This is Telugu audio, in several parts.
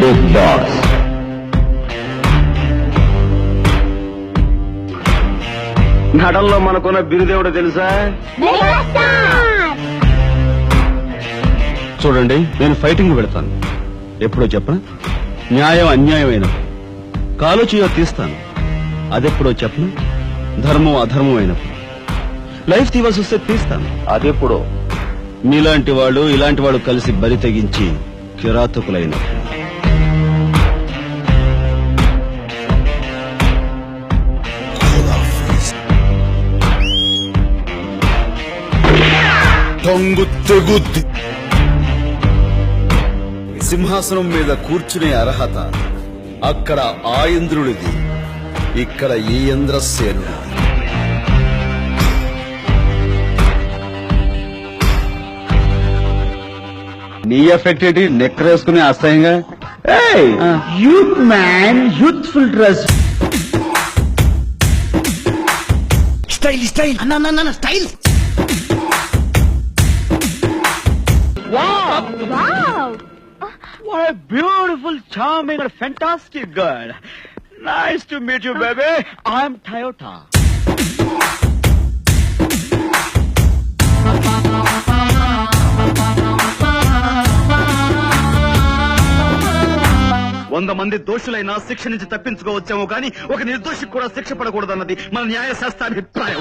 బిగ్ బాస్ నడంలో మనకున్న బిరుదేవుడు తెలుసా? చూడండి, నేను ఫైటింగ్ పెడతాను. ఎప్పుడో చెప్పన? న్యాయం అన్యాయమైన కాలు చేయో తీస్తాను. అదెప్పుడో చెప్పన? ధర్మం అధర్మం అయినప్పుడు లైఫ్ తీవాల్సి వస్తే తీస్తాను. అదెప్పుడో మీలాంటి వాళ్ళు ఇలాంటి వాళ్ళు కలిసి బరి తెగించి కిరాతకులైనప్పుడు. తొంగుత్తెగుద్ది సింహాసనం మీద కూర్చునే అర్హత అక్కడ ఆ ఇంద్రుడిది, ఇక్కడ ఈ ఇంద్రసేనుడిది. నీ ఎఫెక్ట్ ఏంటి? నెక్కరేసుకుని అసహ్యంగా youth man, youthful dress, style style అన్న style. Wow! What a beautiful, charming and fantastic girl. Nice to meet you, baby. I'm Toyota. వంద మంది దోషులైనా శిక్ష నుంచి తప్పించుకోవచ్చేమో కానీ ఒక నిర్దోషికి కూడా శిక్ష పడకూడదన్నది మన న్యాయశాస్త్ర అభిప్రాయం.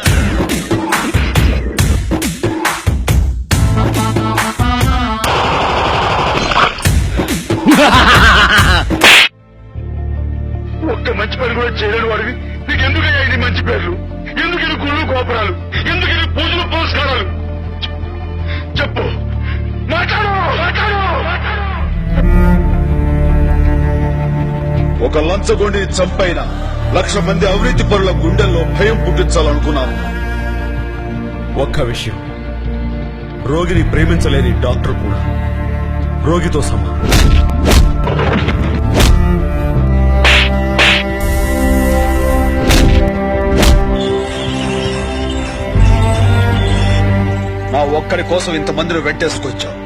ఒక్క మంచి పని కూడా చేయలేని వాడివి నీకు ఎందుకయ్యా ఇది మంచి పేర్లు? ఎందుకు ఇది గుళ్ళు గోపురాలు? ఎందుకు ఇది పూజలు పురస్కారాలు? చెప్పు, మాట్లాడు. ఒక లంచగొండిని చంపైన 1,00,000 మంది అవినీతి పరుల గుండెల్లో భయం పుట్టించాలనుకున్నాను. ఒక్క విషయం, రోగిని ప్రేమించలేని డాక్టర్ కూడా రోగితో సమానం. నా ఒక్కడి కోసం ఇంతమందిని వెంటేసుకొచ్చావు.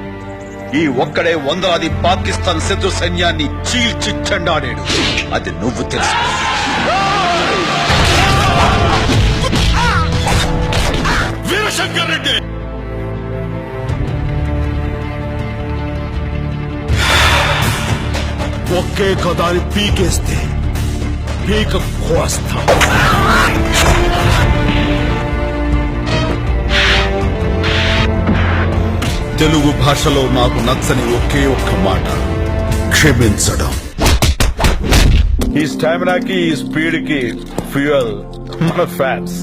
ఈ ఒక్కడే వందలాది పాకిస్తాన్ శత్రు సైన్యాన్ని చీల్చి చెండాడాడు. అది నువ్వు తెలుసు. వీరశంకర్ రెడ్డి ఒకే కదాని పీకేస్తే పీక కోస్తా. తెలుగు భాషలో నాకు నచ్చని ఒకే ఒక్క మాట, క్షమించడం. ఈ స్టామినాకి, ఈ స్పీడ్ కి ఫ్యూయల్ మన ఫ్యాన్స్.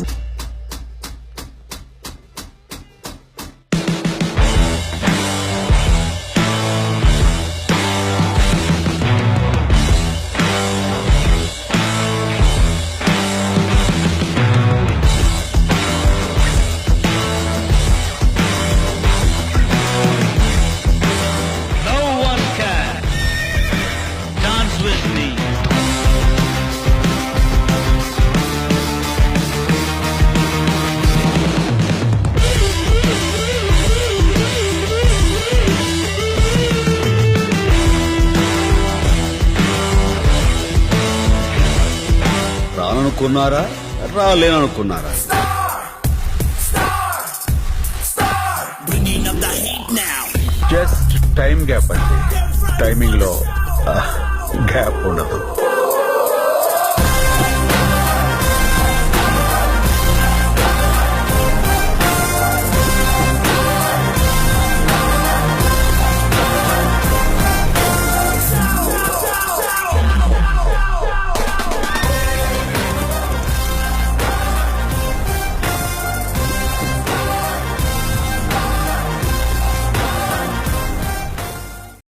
రాననుకున్నారా, రాలేననుకున్నారా? జస్ట్ టైం గ్యాప్ అండి. టైమింగ్ లో గ్యాప్ ఉండదు.